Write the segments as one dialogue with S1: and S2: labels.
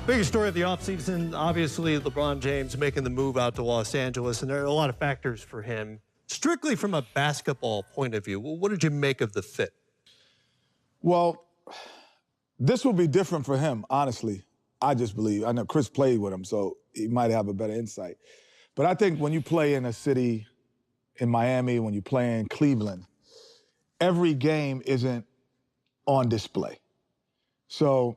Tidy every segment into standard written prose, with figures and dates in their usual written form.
S1: Biggest story of the offseason, obviously, LeBron James making the move out to Los Angeles, and there are a lot of factors for him. Strictly from a basketball point of view, what did you make of the fit?
S2: Well, this will be different for him, honestly. I just believe. I know Chris played with him, so he might have a better insight. But I think when you play in a city in Miami, when you play in Cleveland, every game isn't on display. So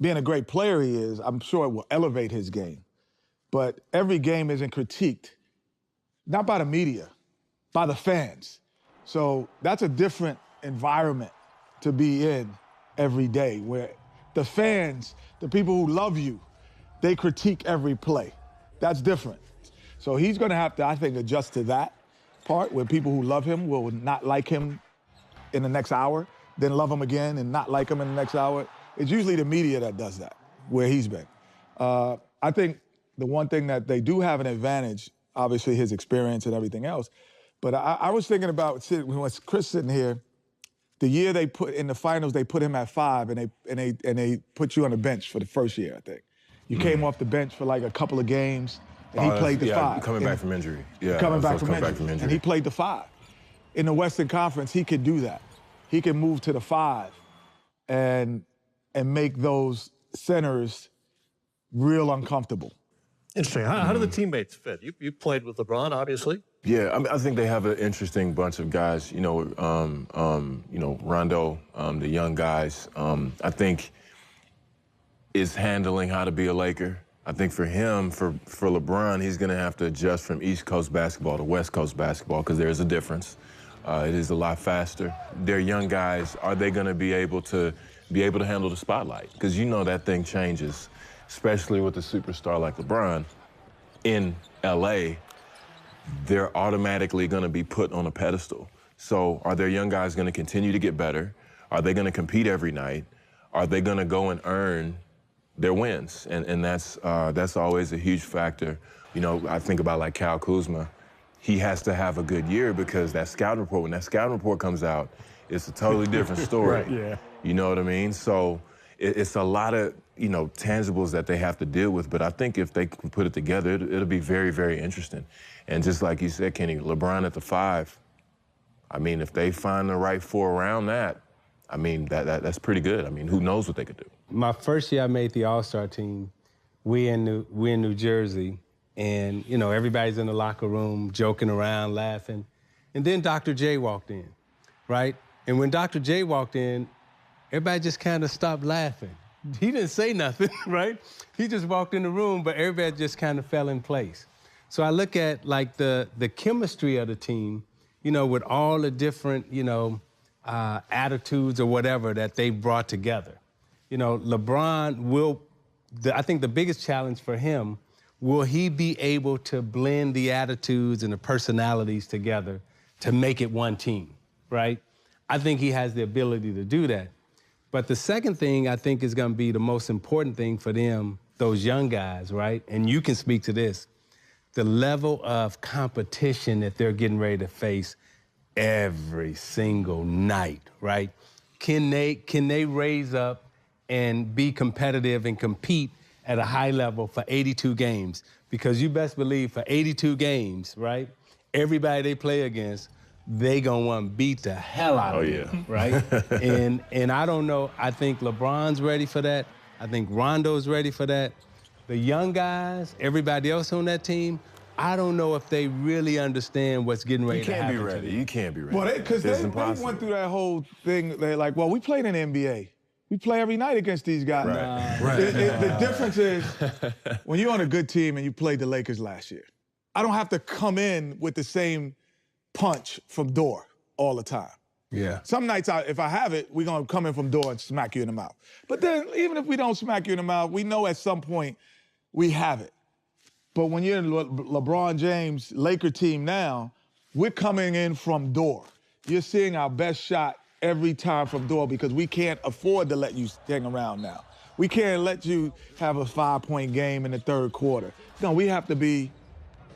S2: being a great player he is, I'm sure it will elevate his game. But every game isn't critiqued, not by the media, by the fans. So that's a different environment to be in every day, where the fans, the people who love you, they critique every play. That's different. So he's gonna have to, I think, adjust to that part where people who love him will not like him in the next hour, then love him again and not like him in the next hour. It's usually the media that does that, where he's been. I think the one thing that they do have an advantage, obviously his experience and everything else, but I was thinking about, when Chris sitting here, the year they put in the finals, they put him at 5 and they put you on the bench for the first year, I think. You came off the bench for like a couple of games and he played the 5.
S3: Coming back from injury. Yeah,
S2: coming back from injury. And he played the 5. In the Western Conference, he could do that. He can move to the 5 and make those centers real uncomfortable.
S1: Interesting. How do the teammates fit? You played with LeBron, obviously.
S3: Yeah, I mean, I think they have an interesting bunch of guys. Rondo, the young guys. I think is handling how to be a Laker. I think for him, for LeBron, he's going to have to adjust from East Coast basketball to West Coast basketball because there is a difference. It is a lot faster. They're young guys. Are they going to be able to handle the spotlight? Because you know that thing changes, especially with a superstar like LeBron in LA. They're automatically going to be put on a pedestal. So are their young guys going to continue to get better? Are they going to compete every night? Are they going to go and earn their wins? And that's always a huge factor. You know, I think about like Kyle Kuzma. He has to have a good year because that scouting report, when that scouting report comes out, it's a totally different story.
S1: Right, yeah.
S3: You know what I mean? So it's a lot of, tangibles that they have to deal with. But I think if they can put it together, it'll be very, very interesting. And just like you said, Kenny, LeBron at the 5, I mean, if they find the right 4 around that, I mean, that's pretty good. I mean, who knows what they could do?
S4: My first year I made the All-Star team, we in New Jersey, and, everybody's in the locker room joking around, laughing. And then Dr. J walked in, right? And when Dr. J walked in, everybody just kind of stopped laughing. He didn't say nothing, right? He just walked in the room, but everybody just kind of fell in place. So I look at, like, the chemistry of the team, with all the different, attitudes or whatever that they brought together. LeBron I think the biggest challenge for him, will he be able to blend the attitudes and the personalities together to make it one team, right? I think he has the ability to do that. But the second thing I think is going to be the most important thing for them, those young guys, right? And you can speak to this, the level of competition that they're getting ready to face every single night, right? Can they raise up and be competitive and compete at a high level for 82 games? Because you best believe for 82 games, right, everybody they play against, they gonna want to beat the hell out of them, right? and I don't know, I think LeBron's ready for that. I think Rondo's ready for that. The young guys, everybody else on that team, I don't know if they really understand what's getting ready to happen.
S3: You can't be ready. You can't be ready.
S2: Well, because they went through that whole thing. They're like, well, we played in the NBA. We play every night against these guys.
S3: Right.
S2: The difference is when you're on a good team and you played the Lakers last year, I don't have to come in with the same punch from door all the time.
S4: Yeah.
S2: Some nights, if I have it, we're going to come in from door and smack you in the mouth. But then even if we don't smack you in the mouth, we know at some point we have it. But when you're in LeBron James' Laker team now, we're coming in from door. You're seeing our best shot every time from door because we can't afford to let you hang around now. We can't let you have a 5-point game in the third quarter. No, we have to be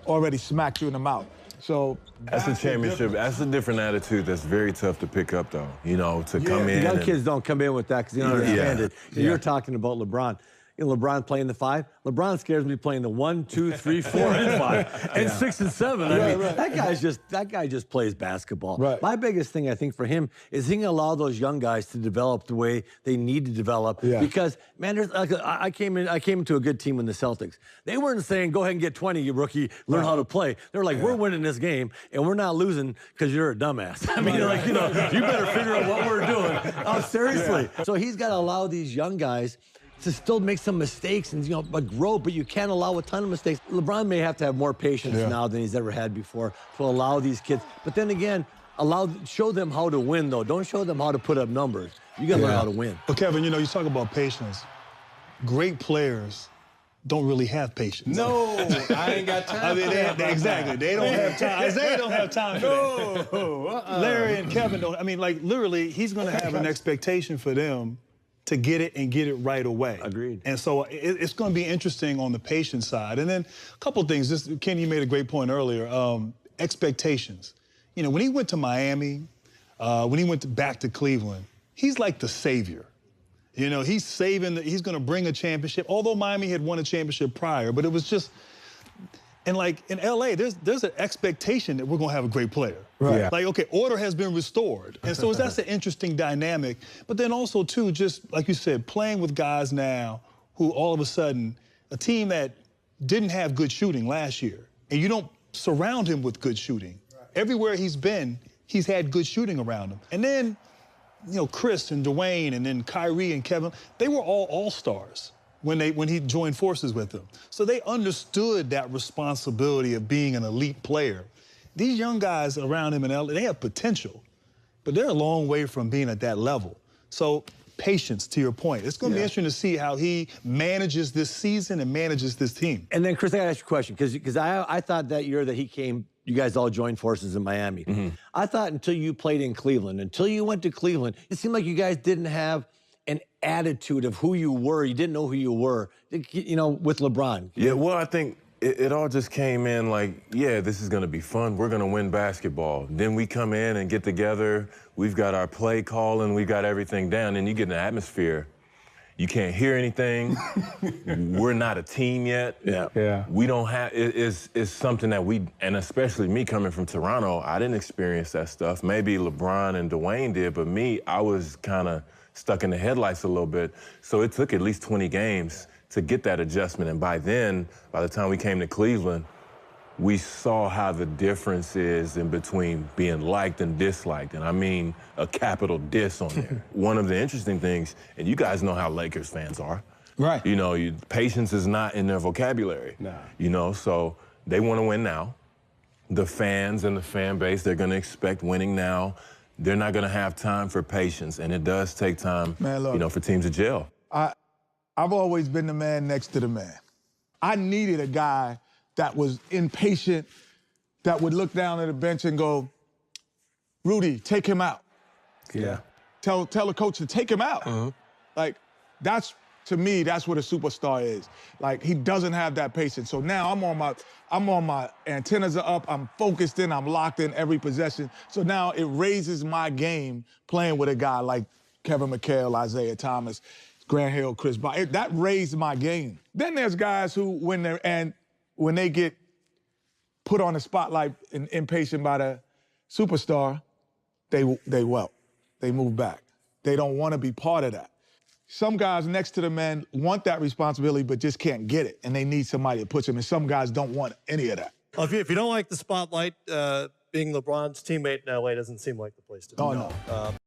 S2: already smacked you in the mouth. So
S3: that's a championship. That's a different attitude that's very tough to pick up, though. To come in.
S5: Young kids don't come in with that because they don't understand it.
S4: Yeah.
S5: You're talking about LeBron. You know, LeBron playing the 5. LeBron scares me playing the 1, 2, 3, 4, and 5, and 6 and 7. I mean, that guy just plays basketball.
S2: Right.
S5: My biggest thing I think for him is he can allow those young guys to develop the way they need to develop.
S2: Yeah.
S5: Because man, there's like I came into a good team in the Celtics. They weren't saying go ahead and get 20, you rookie, learn how to play. They were like, we're winning this game and we're not losing because you're a dumbass. I mean, like, you know, you better figure out what we're doing. Oh, seriously. So he's got to allow these young guys to still make some mistakes and, you know, but grow, but you can't allow a ton of mistakes. LeBron may have to have more patience now than he's ever had before to allow these kids. But then again, show them how to win, though. Don't show them how to put up numbers. You got to learn how to win.
S6: But Kevin, you know, you talk about patience. Great players don't really have patience.
S4: No, I ain't got time.
S6: I mean, exactly. They don't have time. Isaiah don't have time for that. Larry and Kevin don't. I mean, like, literally, he's going to have an expectation for them to get it and get it right away.
S5: Agreed.
S6: And so it's going to be interesting on the patience side. And then a couple things. Kenny made a great point earlier. Expectations. You know, when he went to Miami, when he went back to Cleveland, he's like the savior. You know, he's going to bring a championship, although Miami had won a championship prior, but it was just, and like in LA, there's an expectation that we're going to have a great player.
S2: Right. Yeah.
S6: Like, okay, order has been restored. And so that's an interesting dynamic. But then also, too, just like you said, playing with guys now who all of a sudden, a team that didn't have good shooting last year, and you don't surround him with good shooting. Right. Everywhere he's been, he's had good shooting around him. And then, you know, Chris and Dwayne and then Kyrie and Kevin, they were all all-stars when he joined forces with them. So they understood that responsibility of being an elite player. These young guys around him in LA, they have potential, but they're a long way from being at that level. So patience, to your point. It's going to be interesting to see how he manages this season and manages this team.
S5: And then, Chris, I got to ask you a question, because I thought that year that he came, you guys all joined forces in Miami. Mm-hmm. I thought until you played in Cleveland, until you went to Cleveland, it seemed like you guys didn't have an attitude of who you were. You didn't know who you were, you know, with LeBron.
S3: Yeah, well, I think it all just came in like, yeah, this is going to be fun. We're going to win basketball. Then we come in and get together. We've got our play calling. We've got everything down. And you get in the atmosphere. You can't hear anything. We're not a team yet.
S4: Yeah.
S3: We don't have, it's something that and especially me coming from Toronto, I didn't experience that stuff. Maybe LeBron and Dwayne did, but me, I was kind of stuck in the headlights a little bit. So it took at least 20 games to get that adjustment. And by then, by the time we came to Cleveland, we saw how the difference is in between being liked and disliked. And I mean a capital diss on there. One of the interesting things, and you guys know how Lakers fans are.
S6: Right.
S3: You know, patience is not in their vocabulary.
S4: No.
S3: You know, so they want to win now. The fans and the fan base, they're going to expect winning now. They're not going to have time for patience, and it does take time,
S2: Man, look,
S3: you know, for teams to gel.
S2: I've always been the man next to the man. I needed a guy that was impatient, that would look down at the bench and go, Rudy, take him out.
S4: Yeah.
S2: Tell the coach to take him out. Like, to me, that's what a superstar is. Like, he doesn't have that patience. So now I'm on my antennas are up, I'm focused in, I'm locked in every possession. So now it raises my game playing with a guy like Kevin McHale, Isaiah Thomas, Grant Hill, Chris Bosh. That raised my game. Then there's guys who, when they get put on the spotlight and impatient by the superstar, they wilt. They move back. They don't want to be part of that. Some guys next to the man want that responsibility but just can't get it, and they need somebody to push them, and some guys don't want any of that.
S1: Well, if you don't like the spotlight, being LeBron's teammate in LA doesn't seem like the place to be.
S2: Oh, no.